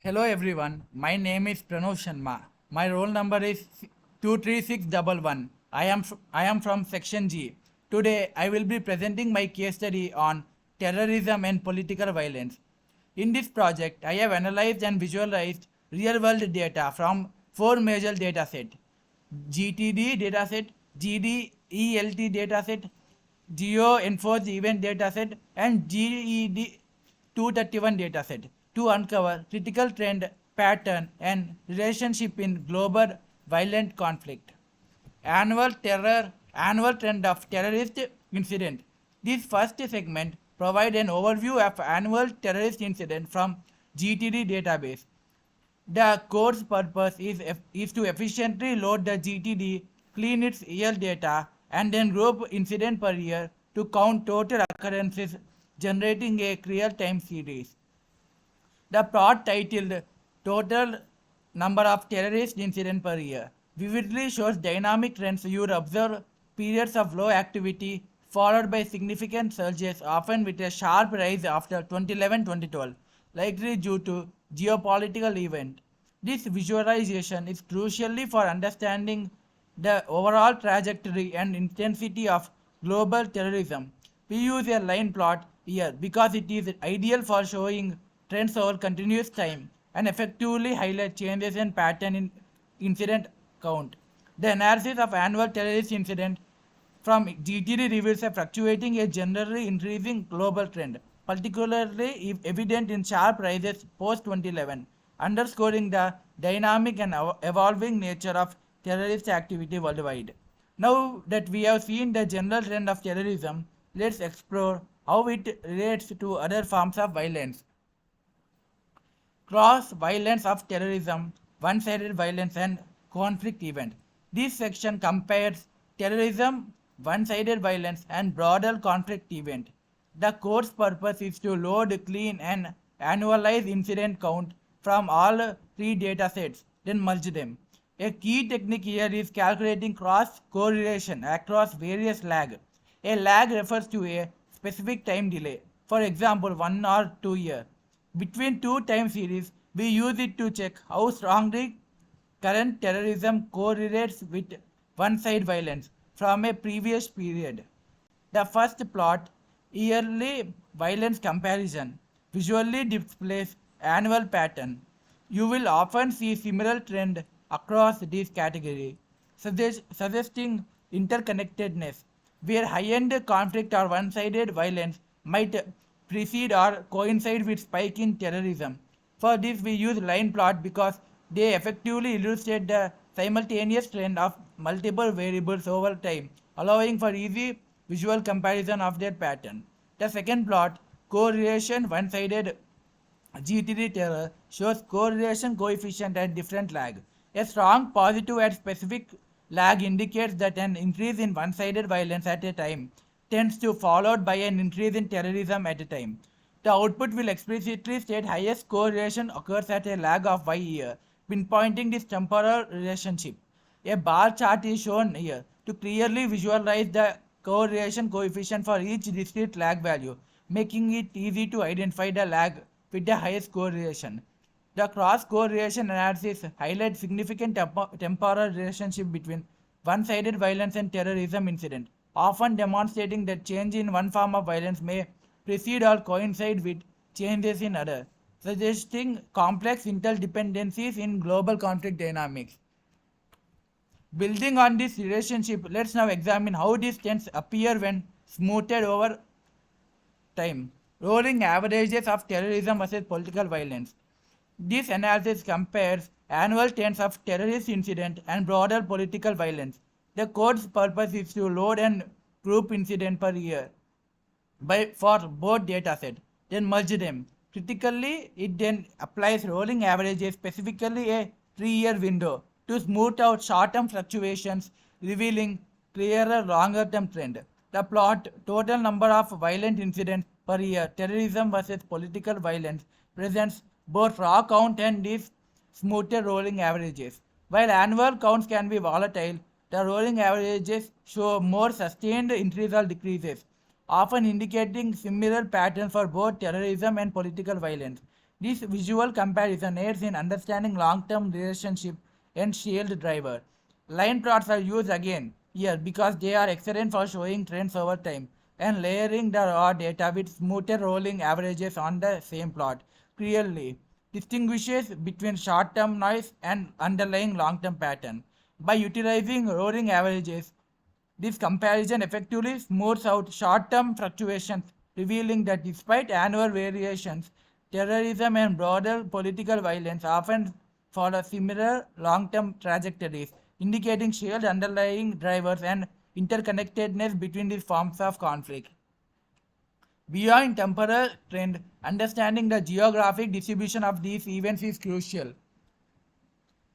Hello everyone, my name is Pranav Sharma. My roll number is 23611. I am from section G. Today I will be presenting my case study on terrorism and political violence. In this project, I have analyzed and visualized real-world data from four major datasets: GTD dataset, GDELT dataset, Geo Enforced Event dataset, and GED 231 dataset to uncover critical trend, pattern, and relationship in global violent conflict. Annual trend of terrorist incident. This first segment provides an overview of annual terrorist incident from GTD database. The code's purpose is to efficiently load the GTD, clean its year data, and then group incident per year to count total occurrences, generating a real-time series. The plot titled Total Number of Terrorist Incidents Per Year vividly shows dynamic trends. You would observe periods of low activity followed by significant surges, often with a sharp rise after 2011-2012, likely due to geopolitical event. This visualization is crucially for understanding the overall trajectory and intensity of global terrorism. We use a line plot here because it is ideal for showing trends over continuous time and effectively highlight changes in pattern in incident count. The analysis of annual terrorist incident from GTD reveals a fluctuating a generally increasing global trend, particularly if evident in sharp rises post 2011, underscoring the dynamic and evolving nature of terrorist activity worldwide. Now that we have seen the general trend of terrorism, let's explore how it relates to other forms of violence. Cross violence of terrorism, one sided violence, and conflict event. This section compares terrorism, one sided violence, and broader conflict event. The course purpose is to load, clean, and annualize incident count from all three data sets, then merge them. A key technique here is calculating cross correlation across various lag. A lag refers to a specific time delay, for example, 1 or 2 years. Between two time series, we use it to check how strongly current terrorism correlates with one side violence from a previous period. The first plot, yearly violence comparison, visually displays annual pattern. You will often see similar trend across this category, suggesting interconnectedness, where high-end conflict or one-sided violence might precede or coincide with spike in terrorism. For this, we use line plot because they effectively illustrate the simultaneous trend of multiple variables over time, allowing for easy visual comparison of their pattern. The second plot, correlation one-sided GTD terror, shows correlation coefficient at different lag. A strong positive at specific lag indicates that an increase in one-sided violence at a time tends to followed by an increase in terrorism at a time. The output will explicitly state highest correlation occurs at a lag of Y year, pinpointing this temporal relationship. A bar chart is shown here to clearly visualize the correlation coefficient for each discrete lag value, making it easy to identify the lag with the highest correlation. The cross-correlation analysis highlights significant temporal relationship between one-sided violence and terrorism incident, often demonstrating that change in one form of violence may precede or coincide with changes in other, suggesting complex interdependencies in global conflict dynamics. Building on this relationship, let's now examine how these trends appear when smoothed over time. Rolling averages of terrorism versus political violence. This analysis compares annual trends of terrorist incident and broader political violence. The code's purpose is to load and group incident per year for both datasets, then merge them. Critically, it then applies rolling averages, specifically a 3-year window, to smooth out short-term fluctuations, revealing clearer longer-term trend. The plot total number of violent incidents per year, terrorism versus political violence, presents both raw count and these smoother rolling averages. While annual counts can be volatile, the rolling averages show more sustained increase or decreases, often indicating similar patterns for both terrorism and political violence. This visual comparison aids in understanding long-term relationship and shield driver. Line plots are used again here because they are excellent for showing trends over time and layering the raw data with smoother rolling averages on the same plot clearly distinguishes between short-term noise and underlying long-term pattern. By utilizing rolling averages, this comparison effectively smooths out short-term fluctuations, revealing that despite annual variations, terrorism and broader political violence often follow similar long-term trajectories, indicating shared underlying drivers and interconnectedness between these forms of conflict. Beyond temporal trend, understanding the geographic distribution of these events is crucial.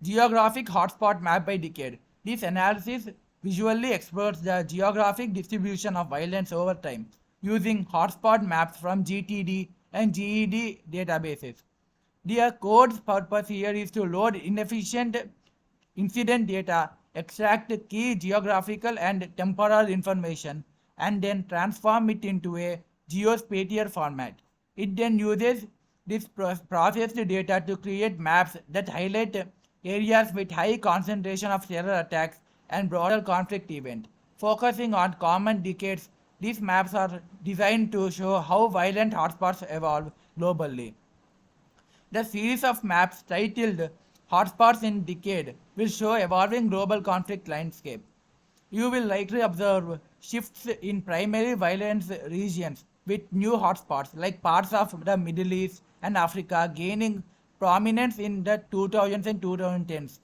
Geographic hotspot map by decade. This analysis visually explores the geographic distribution of violence over time using hotspot maps from GTD and GED databases. Their code's purpose here is to load inefficient incident data, extract key geographical and temporal information, and then transform it into a geospatial format. It then uses this processed data to create maps that highlight areas with high concentration of terror attacks and broader conflict events. Focusing on common decades, these maps are designed to show how violent hotspots evolve globally. The series of maps titled Hotspots in Decade will show evolving global conflict landscape. You will likely observe shifts in primary violence regions with new hotspots like parts of the Middle East and Africa gaining prominence in the 2000s and 2010s.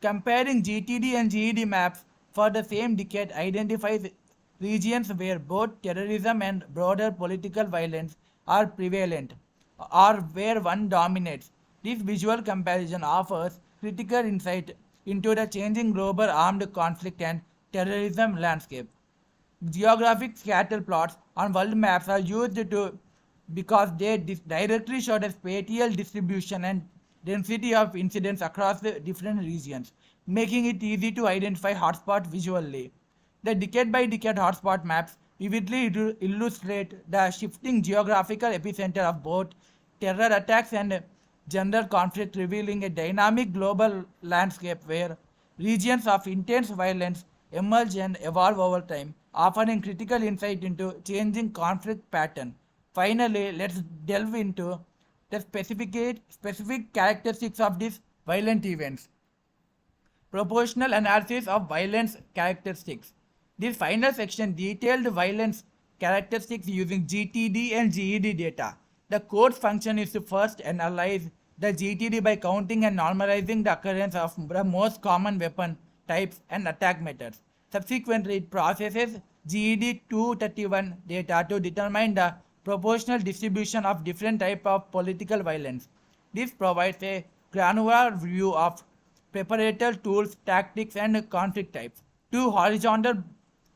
Comparing GTD and GED maps for the same decade identifies regions where both terrorism and broader political violence are prevalent or where one dominates. This visual comparison offers critical insight into the changing global armed conflict and terrorism landscape. Geographic scatter plots on world maps are used to because they directly show the spatial distribution and density of incidents across the different regions, making it easy to identify hotspots visually. The decade by decade hotspot maps vividly illustrate the shifting geographical epicenter of both terror attacks and general conflict, revealing a dynamic global landscape where regions of intense violence emerge and evolve over time, offering critical insight into changing conflict pattern. Finally, let's delve into the specific characteristics of these violent events. Proportional analysis of violence characteristics. This final section detailed violence characteristics using GTD and GED data. The code function is to first analyze the GTD by counting and normalizing the occurrence of the most common weapon types and attack methods. Subsequently, it processes GED 231 data to determine the proportional distribution of different types of political violence. This provides a granular view of preparator tools, tactics, and conflict types. Two horizontal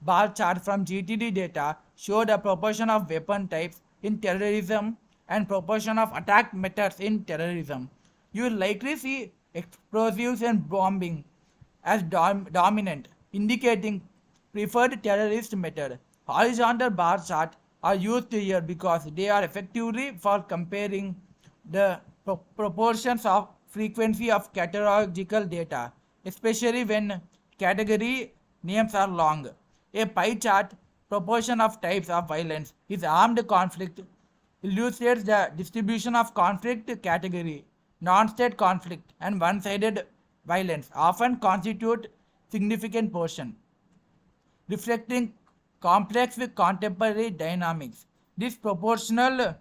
bar charts from GTD data show the proportion of weapon types in terrorism and proportion of attack methods in terrorism. You will likely see explosives and bombing as dominant, indicating preferred terrorist method. Horizontal bar charts are used here because they are effectively for comparing the proportions of frequency of categorical data, especially when category names are long. A pie chart, proportion of types of violence, is armed conflict, illustrates the distribution of conflict category. Non-state conflict and one-sided violence often constitute significant portion, reflecting complex contemporary dynamics. This proportional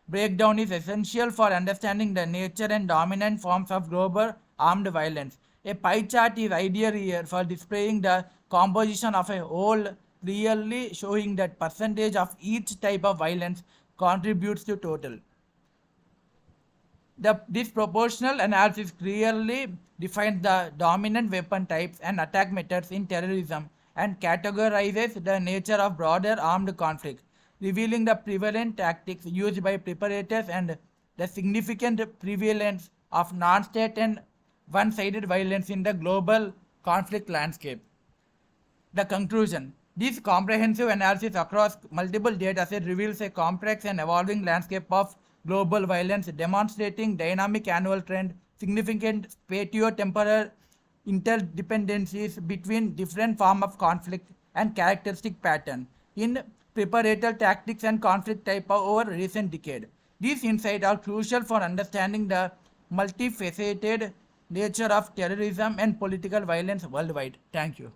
breakdown is essential for understanding the nature and dominant forms of global armed violence. A pie chart is ideal here for displaying the composition of a whole, clearly showing that percentage of each type of violence contributes to total. This proportional analysis clearly defines the dominant weapon types and attack methods in terrorism and categorizes the nature of broader armed conflict, revealing the prevalent tactics used by preparators and the significant prevalence of non-state and one-sided violence in the global conflict landscape. The conclusion. This comprehensive analysis across multiple datasets reveals a complex and evolving landscape of global violence, demonstrating dynamic annual trend, significant spatio-temporal interdependencies between different forms of conflict and characteristic pattern in preparatory tactics and conflict type over recent decade. These insights are crucial for understanding the multifaceted nature of terrorism and political violence worldwide. Thank you.